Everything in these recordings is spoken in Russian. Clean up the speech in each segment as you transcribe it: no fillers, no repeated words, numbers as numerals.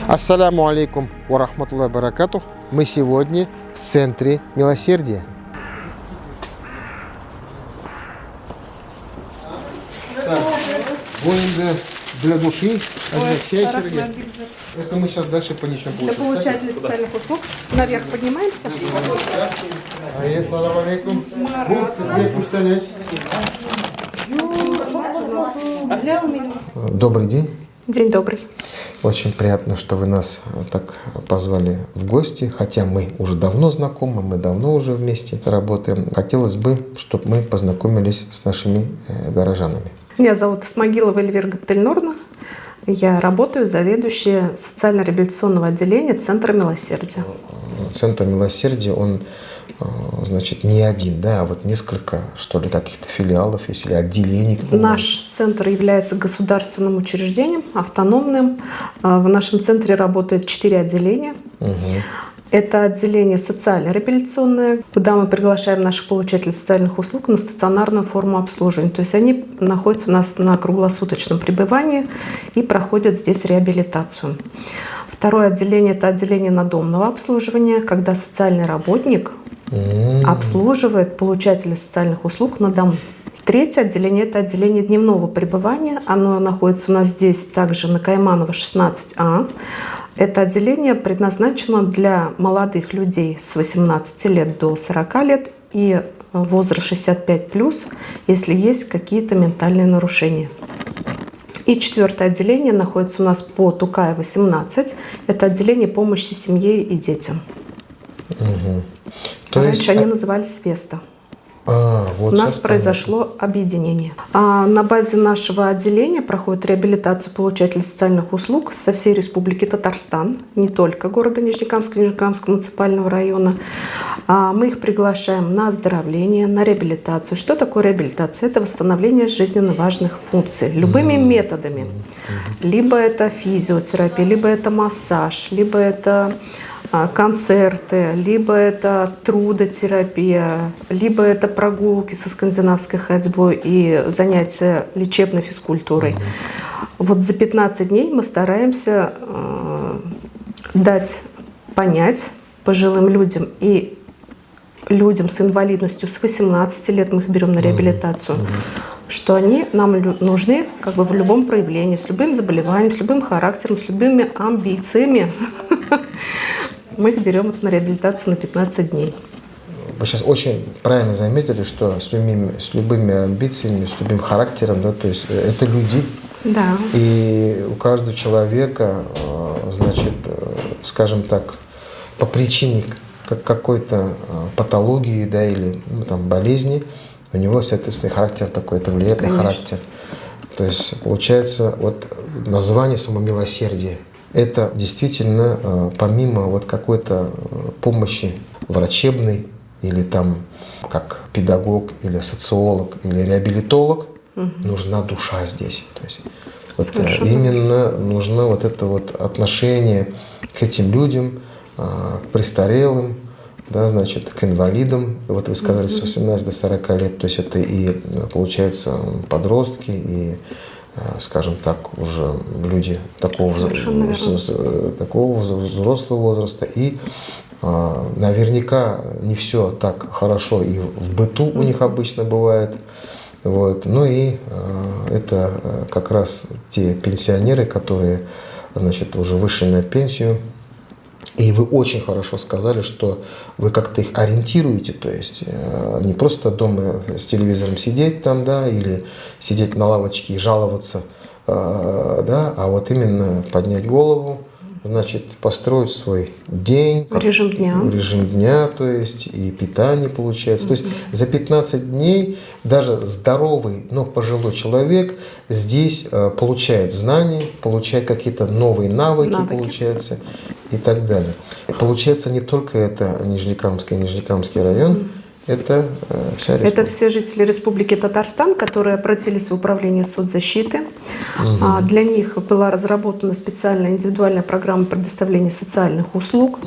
Ассаляму алейкум ва рахматуллахи баракатух. Мы сегодня в центре милосердия. Для души, это мы сейчас дальше понесем. Для получателей социальных услуг наверх поднимаемся. Ассаламу алейкум. Добрый день. День добрый. Очень приятно, что вы нас так позвали в гости, хотя мы уже давно знакомы, мы давно уже вместе работаем. Хотелось бы, чтобы мы познакомились с нашими горожанами. Меня зовут Исмагилова Эльвира Гаптельнурна. Я работаю заведующей социально-реабилитационного отделения Центра милосердия. Центр милосердия, он, значит, не один, да, а вот несколько, что ли, каких-то филиалов есть или отделений. Наш центр является государственным учреждением, автономным. В нашем центре работает 4 отделения. Угу. Это отделение социально-реабилитационное, куда мы приглашаем наших получателей социальных услуг на стационарную форму обслуживания. То есть они находятся у нас на круглосуточном пребывании и проходят здесь реабилитацию. Второе отделение – это отделение надомного обслуживания, когда социальный работник обслуживает получателей социальных услуг на дому. Третье отделение – это отделение дневного пребывания. Оно находится у нас здесь также на Кайманова, 16А. Это отделение предназначено для молодых людей с 18 лет до 40 лет и возраст 65+, если есть какие-то ментальные нарушения. И четвертое отделение находится у нас по Тукаева, 18. Это отделение помощи семье и детям. Угу. Раньше они назывались Веста. Вот у нас произошло объединение. На базе нашего отделения проходит реабилитацию получателей социальных услуг со всей Республики Татарстан, не только города Нижнекамска, Нижнекамского муниципального района. Мы их приглашаем на оздоровление, на реабилитацию. Что такое реабилитация? Это восстановление жизненно важных функций любыми методами. Либо это физиотерапия, либо это массаж, либо это концерты, либо это трудотерапия, либо это прогулки со скандинавской ходьбой и занятия лечебной физкультурой. Вот за 15 дней мы стараемся дать понять пожилым людям и людям с инвалидностью с 18 лет, мы их берем на реабилитацию, что они нам нужны как бы в любом проявлении, с любым заболеванием, с любым характером, с любыми амбициями. Мы их берем на реабилитацию на 15 дней. Вы сейчас очень правильно заметили, что с любыми амбициями, с любым характером, да, то есть это люди. Да. И у каждого человека, значит, скажем так, по причине какой-то патологии, да, или там, болезни, у него, соответственно, характер такой, это влияет на характер. То есть получается вот название самомилосердия. Это действительно помимо вот какой-то помощи врачебной или там как педагог или социолог или реабилитолог, нужна душа здесь. То есть вот именно нужно вот это вот отношение к этим людям, к престарелым, да, значит, к инвалидам. Вот вы сказали, с 18 до 40 лет, то есть это и получается подростки, и скажем так, уже люди такого взрослого возраста. И наверняка не все так хорошо и в быту у них обычно бывает. Вот. Ну и это как раз те пенсионеры, которые, значит, уже вышли на пенсию. И вы очень хорошо сказали, что вы как-то их ориентируете, то есть не просто дома с телевизором сидеть там, да, или сидеть на лавочке и жаловаться, да, а вот именно поднять голову, значит, построить свой день. Режим дня, то есть и питание получается. То есть за 15 дней даже здоровый, но пожилой человек здесь получает знания, получает какие-то новые навыки. Получается, и так далее. Получается, не только это Нижнекамский район, это вся республика. Это все жители Республики Татарстан, которые обратились в управление соцзащиты. Для них была разработана специальная индивидуальная программа предоставления социальных услуг.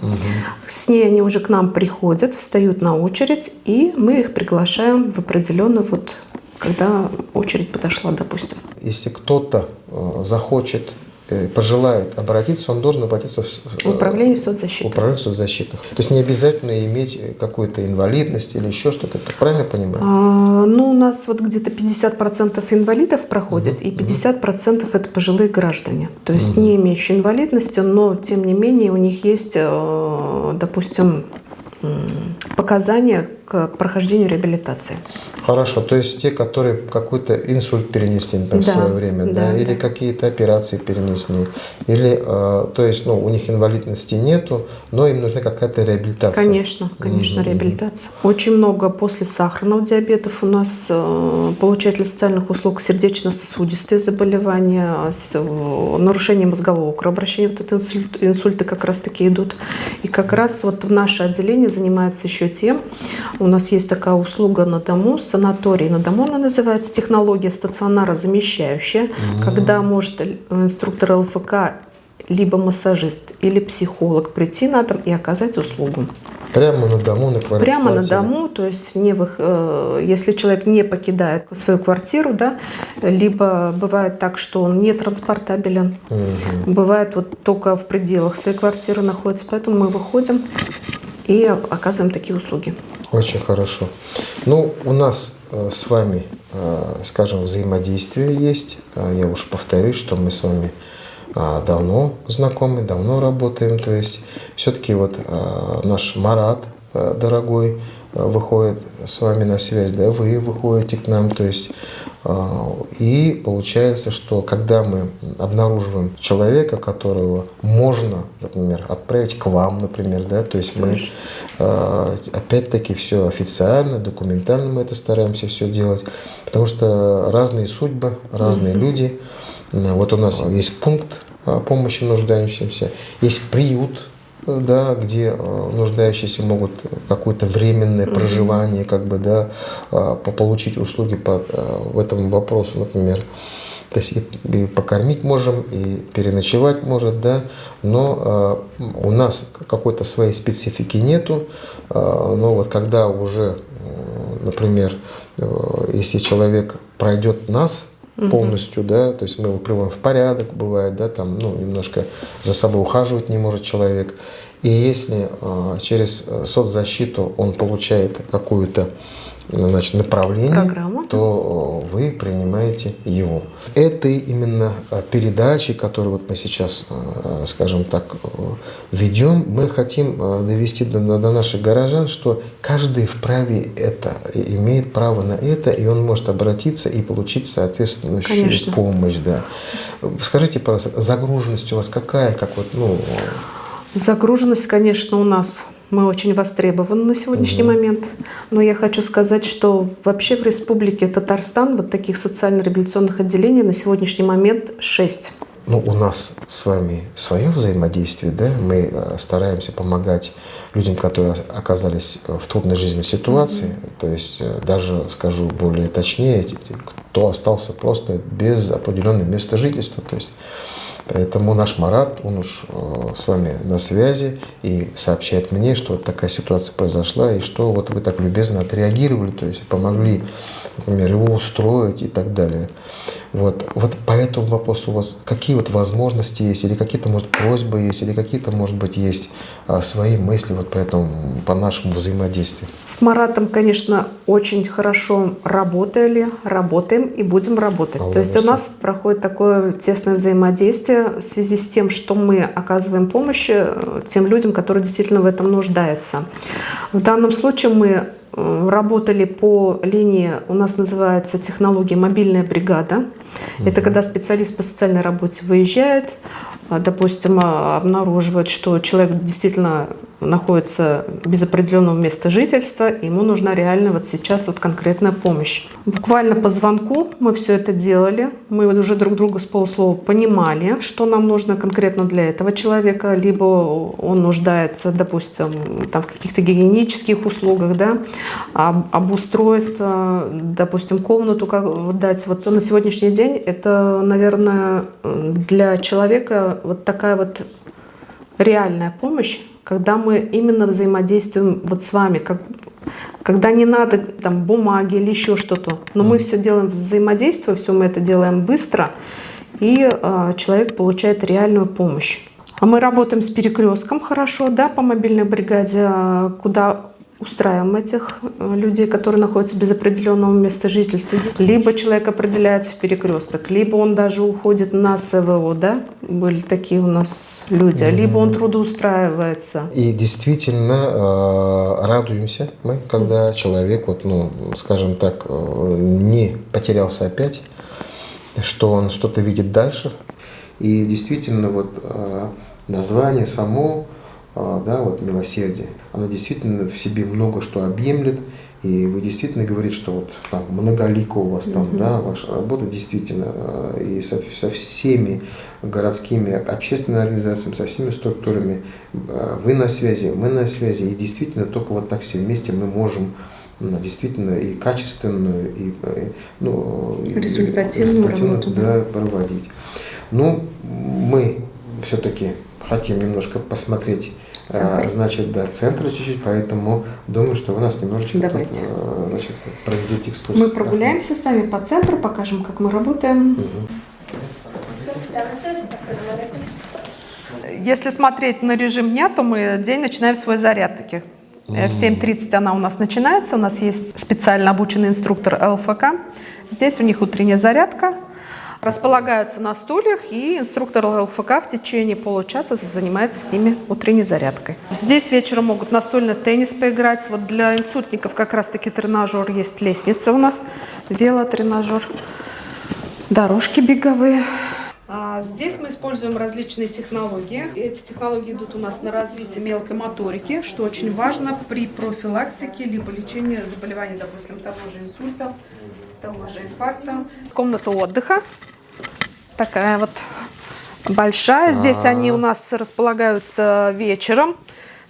С ней они уже к нам приходят, встают на очередь, и мы их приглашаем в определенную, вот, когда очередь подошла, допустим. Если кто-то захочет пожелает обратиться, он должен обратиться в Управление соцзащиты. Управление соцзащиты. То есть не обязательно иметь какую-то инвалидность или еще что-то. Это правильно понимаю? Ну, у нас вот где-то 50% инвалидов проходит, и 50% это пожилые граждане. То есть не имеющие инвалидности, но тем не менее у них есть, допустим, показания к прохождению реабилитации. Хорошо, то есть те, которые какой-то инсульт перенесли, например, в свое время, да, или какие-то операции перенесли, или, то есть, ну, у них инвалидности нету, но им нужна какая-то реабилитация. Конечно, реабилитация. Очень много после сахарного диабета у нас получателей социальных услуг сердечно-сосудистые заболевания, нарушение мозгового кровообращения, вот это инсульты как раз-таки идут. И как раз вот в наше отделение занимается еще тем, у нас есть такая услуга на дому, санаторий на дому она называется, технология стационара замещающая, когда может инструктор ЛФК, либо массажист, или психолог прийти на дом и оказать услугу. Прямо на дому, на квартире? Прямо на дому, то есть если человек не покидает свою квартиру, да, либо бывает так, что он не транспортабелен, бывает вот только в пределах своей квартиры находится, поэтому мы выходим и оказываем такие услуги. Очень хорошо. Ну, у нас с вами, скажем, взаимодействие есть. Я уж повторюсь, что мы с вами давно знакомы, давно работаем. То есть все-таки вот наш Марат, дорогой, выходит с вами на связь, да, вы выходите к нам. То есть и получается, что когда мы обнаруживаем человека, которого можно, например, отправить к вам, например, да, то есть мы опять-таки все официально, документально мы это стараемся все делать, потому что разные судьбы, разные люди. Вот у нас есть пункт помощи нуждающимся, есть приют, да, где нуждающиеся могут какое-то временное проживание, как бы, да, получить услуги в этом вопросу, например. То есть и покормить можем, и переночевать может, да, но у нас какой-то своей специфики нету. Но вот когда уже, например, если человек пройдет нас полностью, да, то есть мы его приводим в порядок, бывает, да, там, ну, немножко за собой ухаживать не может человек. И если через соцзащиту он получает какую-то, значит, направление, программу, то вы принимаете его. Этой именно передачи, которую вот мы сейчас, скажем так, ведем, мы хотим довести до наших горожан, что каждый вправе это, имеет право на это, и он может обратиться и получить соответствующую помощь. Да. Скажите, пожалуйста, загруженность у вас какая? Как вот, ну... Загруженность, конечно, у нас. Мы очень востребованы на сегодняшний момент. Но я хочу сказать, что вообще в Республике Татарстан вот таких социально-реабилитационных отделений на сегодняшний момент 6. Ну, у нас с вами свое взаимодействие, да? Мы стараемся помогать людям, которые оказались в трудной жизненной ситуации. То есть даже, скажу более точнее, кто остался просто без определенного места жительства. То есть поэтому наш Марат, он уж с вами на связи и сообщает мне, что вот такая ситуация произошла, и что вот вы так любезно отреагировали, то есть помогли, например, его устроить и так далее. Вот по этому вопросу у вас какие вот возможности есть, или какие-то, может, просьбы есть, или какие-то, может быть, есть свои мысли вот по нашему взаимодействию? С Маратом, конечно, очень хорошо работаем и будем работать. То есть у нас проходит такое тесное взаимодействие в связи с тем, что мы оказываем помощь тем людям, которые действительно в этом нуждаются. В данном случае мы работали по линии, у нас называется технология «Мобильная бригада». Это когда специалист по социальной работе выезжает, допустим, обнаруживает, что человек действительно находится без определенного места жительства, и ему нужна реально вот сейчас вот конкретная помощь. Буквально по звонку мы все это делали, мы уже друг друга с полуслова понимали, что нам нужно конкретно для этого человека, либо он нуждается, допустим, там, в каких-то гигиенических услугах, да, обустройство, допустим, комнату как дать. Вот на сегодняшний день это, наверное, для человека вот такая вот реальная помощь, когда мы именно взаимодействуем вот с вами, когда не надо там бумаги или еще что-то, но мы все делаем взаимодействие, все мы это делаем быстро, и человек получает реальную помощь. А мы работаем с перекрестком хорошо, да, по мобильной бригаде, куда устраиваем этих людей, которые находятся без определенного места жительства. Либо человек определяется в перекресток, либо он даже уходит на СВО, да, были такие у нас люди, либо он трудоустраивается. И действительно радуемся мы, когда человек, вот, ну, скажем так, не потерялся опять, что он что-то видит дальше. И действительно вот название само, да, вот милосердие, оно действительно в себе много что объемлет, и вы действительно говорите, что вот там многолико у вас там, да, ваша работа действительно, и со всеми городскими общественными организациями, со всеми структурами, вы на связи, мы на связи, и действительно только вот так все вместе мы можем действительно и качественную, и ну, результативную работу, да, проводить. Ну, мы все-таки хотим немножко посмотреть, значит, до центра чуть-чуть, поэтому думаю, что вы нас немножечко тут, значит, проведете экскурсию. Мы прогуляемся с вами по центру, покажем, как мы работаем. Если смотреть на режим дня, то мы день начинаем свой заряд таких. В 7:30 она у нас начинается. У нас есть специально обученный инструктор ЛФК. Здесь у них утренняя зарядка. Располагаются на стульях, и инструктор ЛФК в течение получаса занимается с ними утренней зарядкой. Здесь вечером могут настольный теннис поиграть. Вот для инсультников как раз-таки тренажер есть, лестница у нас, велотренажер, дорожки беговые. Здесь мы используем различные технологии. Эти технологии идут у нас на развитие мелкой моторики, что очень важно при профилактике либо лечении заболеваний, допустим, того же инсульта, того же инфаркта. Комната отдыха. Такая вот большая. Здесь они у нас располагаются вечером.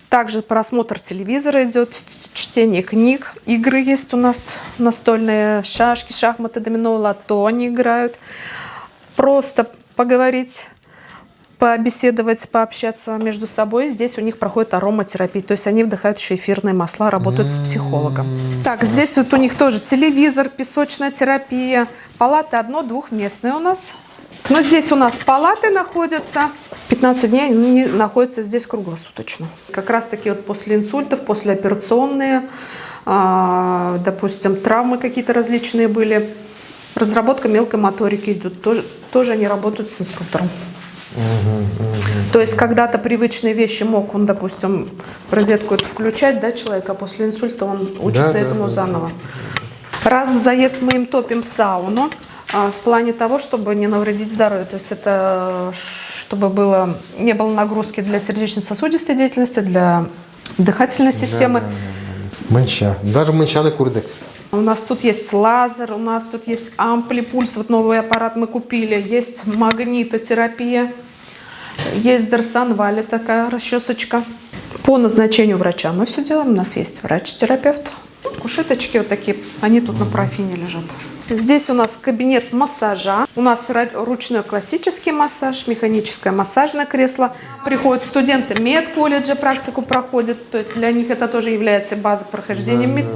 Также просмотр телевизора идет, чтение книг. Игры есть у нас настольные, шашки, шахматы, домино, лото они играют. Просто поговорить, побеседовать, пообщаться между собой. Здесь у них проходит ароматерапия, то есть они вдыхают еще эфирные масла, работают с психологом. Так, здесь вот у них тоже телевизор, песочная терапия. Палаты одно-двухместные у нас. Но здесь у нас палаты находятся. 15 дней они находятся здесь круглосуточно. Как раз таки вот после инсультов, послеоперационные, допустим, травмы какие-то различные были. Разработка мелкой моторики идет. Тоже они работают с инструктором. То есть когда-то привычные вещи мог он, допустим, в розетку это включать, да, человека, а после инсульта он учится этому заново. Раз в заезд мы им топим сауну. В плане того, чтобы не навредить здоровью. То есть это чтобы не было нагрузки для сердечно-сосудистой деятельности, для дыхательной системы. Мэнча. Даже мэнчаны курдек. У нас тут есть лазер, у нас тут есть амплипульс, вот новый аппарат мы купили, есть магнитотерапия, есть Дарсанвали, такая расчесочка. По назначению врача мы все делаем, у нас есть врач-терапевт. Кушеточки вот такие, они тут на парафине лежат. Здесь у нас кабинет массажа. У нас ручной классический массаж, механическое массажное кресло. Приходят студенты медколледжа, практику проходят. То есть для них это тоже является базой прохождения.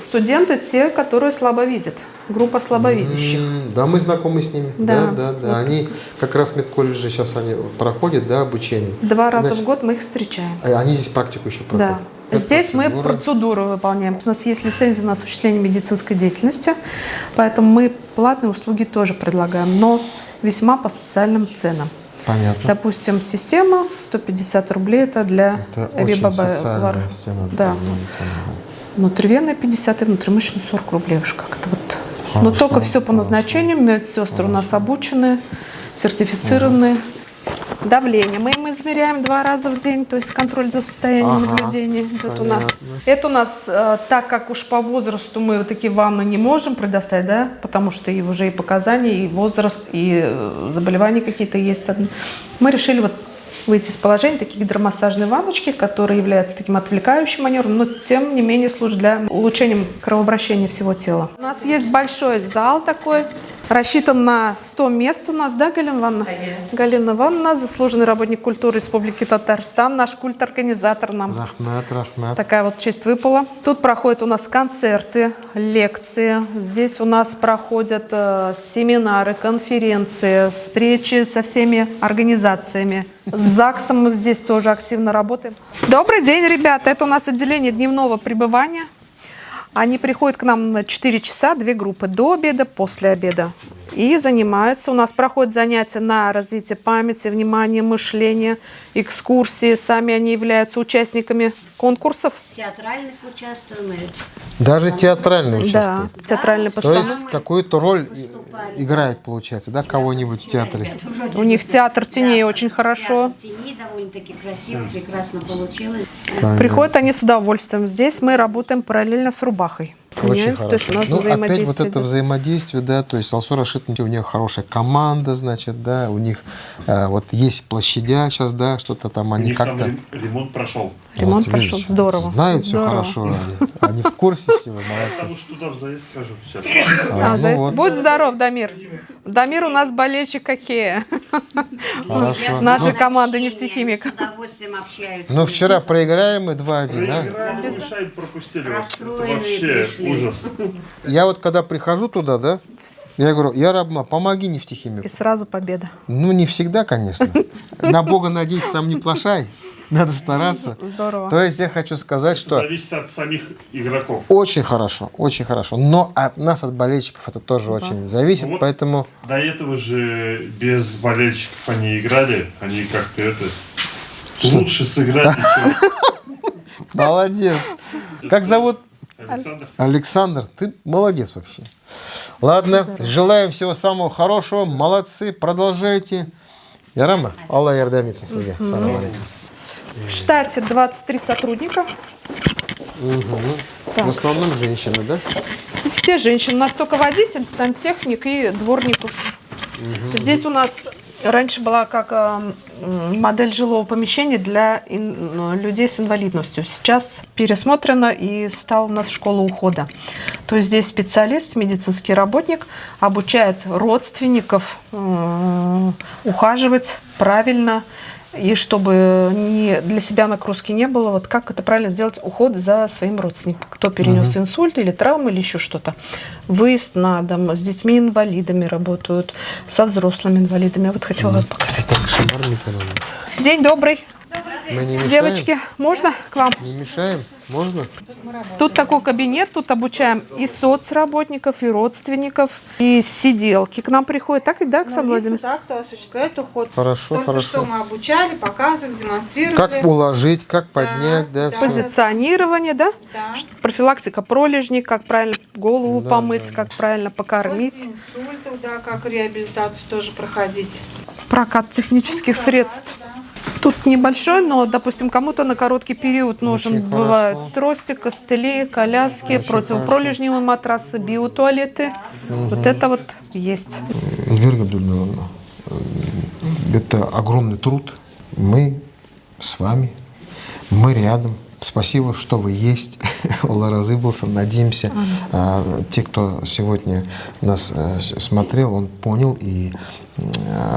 Студенты, те, которые слабо видят. Группа слабовидящих. Да, мы знакомы с ними. Да. Вот. Они как раз в медколледже сейчас они проходят, да, обучение. 2 раза в год мы их встречаем. Они здесь практику еще проходят. Да. Здесь мы процедуры выполняем. У нас есть лицензия на осуществление медицинской деятельности, поэтому мы платные услуги тоже предлагаем, но весьма по социальным ценам. Понятно. Допустим, система 150 рублей это для очень социальная система. Да. Внутривенная 50 и внутримышечная 40 рублей уж как-то вот. Но только все по назначению. Медсестры у нас обучены, сертифицированные. Давление мы им измеряем 2 раза в день, то есть контроль за состоянием наблюдения идет у нас. Это у нас, так как уж по возрасту мы вот такие ванны не можем предоставить, да, потому что и уже и показания, и возраст, и заболевания какие-то есть. Мы решили вот выйти из положения, такие гидромассажные ванночки, которые являются таким отвлекающим маневром, но тем не менее служат для улучшения кровообращения всего тела. У нас есть большой зал такой, Рассчитан на 100 мест у нас, да, Галина Ивановна? Галина Ивановна, заслуженный работник культуры Республики Татарстан, наш культ-организатор нам. Рахмат. Такая вот честь выпала. Тут проходят у нас концерты, лекции. Здесь у нас проходят семинары, конференции, встречи со всеми организациями. С ЗАГСом мы здесь тоже активно работаем. Добрый день, ребята. Это у нас отделение дневного пребывания. Они приходят к нам на 4 часа, 2 группы, до обеда, после обеда. И занимаются. У нас проходят занятия на развитие памяти, внимания, мышления, экскурсии. Сами они являются участниками конкурсов. Театральных участвуем. Даже театральные участвуют. Да, театральные То постановки. есть какую-то роль играет, получается, да, кого-нибудь в театре? У них театр теней очень хорошо. Театр теней довольно-таки красиво, прекрасно получилось. Приходят они с удовольствием. Здесь мы работаем параллельно с рубахой. Очень Меняемся, то есть хорошо. у нас Ну, опять вот взаимодействие это идет. взаимодействие, да, то есть Алсу Рашид, у них хорошая команда, значит, да, у них вот есть площадя сейчас, да, что-то там, У они них там как-то... ремонт прошел. Ремонт Вот, прошел. видишь, Здорово. Знают все Здорово. хорошо, они в курсе всего, Потому молодцы. что туда в заезд скажу сейчас. Заезд. вот. Будь здоров, Дамир. Дамир у нас болельщик хоккея. Хорошо. Наша Ну, команда Они нефтехимик. с удовольствием общаются. Ну, вчера проиграли мы 2-1, да? Проиграли, мешаем, пропустили вас. Это Расстроенные вообще пришли. ужас. Я вот когда прихожу туда, да, я говорю, я Рабма, помоги нефтехимику. И сразу победа. Ну, не всегда, конечно. На Бога надеюсь, сам не плашай. Надо стараться. Здорово. То есть я хочу сказать, что Зависит от самих игроков. очень хорошо, очень хорошо. Но от нас, от болельщиков, это тоже очень зависит, Вот. поэтому... До этого же без болельщиков они играли. Они как-то это... Лучше сыграли, чем Молодец. Как зовут? Александр. Александр, ты молодец вообще. Ладно, желаем всего самого хорошего. Молодцы, продолжайте. Ярама, Аллах ярдамится сізге. Салам алейкум. В штате 23 сотрудника. В основном женщины, да? Все женщины. У нас только водитель, сантехник и дворник уж. Здесь у нас раньше была как модель жилого помещения для людей с инвалидностью. Сейчас пересмотрено и стала у нас школа ухода. То есть здесь специалист, медицинский работник обучает родственников ухаживать правильно. И чтобы для себя нагрузки не было, вот как это правильно сделать, уход за своим родственником. Кто перенес инсульт или травму или еще что-то. Выезд на дом, с детьми-инвалидами работают, со взрослыми инвалидами. Я вот хотела показать. Так, Шамар Миконовна. День добрый. Мы не мешаем? Девочки, можно к вам? Не мешаем? Можно? Тут такой кабинет, тут обучаем и соцработников, и родственников, и сиделки к нам приходят. Так и да, Оксана Владимировна? Так, кто осуществляет уход. Хорошо, Только хорошо. что мы обучали, показывали, демонстрировали. Как уложить, как поднять, да, да. все. Позиционирование, да? Да. Профилактика пролежней, как правильно голову помыть, как правильно покормить. После инсультов, да, как реабилитацию тоже проходить. Прокат технических средств. Тут небольшой, но, допустим, кому-то на короткий период нужен. Очень Бывают хорошо. трости, костыли, коляски, противопролежневые матрасы, биотуалеты. Вот это вот есть. Эльвира Габдулловна, это огромный труд. Мы с вами, мы рядом. Спасибо, что вы есть. Аллах разыбался. Надеемся, те, кто сегодня нас смотрел, он понял и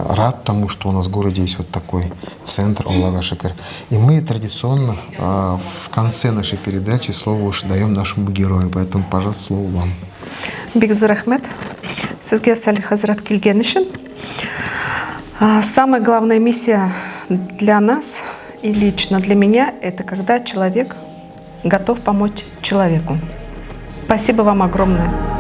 рад тому, что у нас в городе есть вот такой центр Аллаха Шикар. И мы традиционно в конце нашей передачи слово уж даем нашему герою. Поэтому, пожалуйста, слово вам. Бигзур Ахмед, Сізге Салих Хазрат келген үшін. Самая главная миссия для нас и лично для меня – это когда человек готов помочь человеку. Спасибо вам огромное.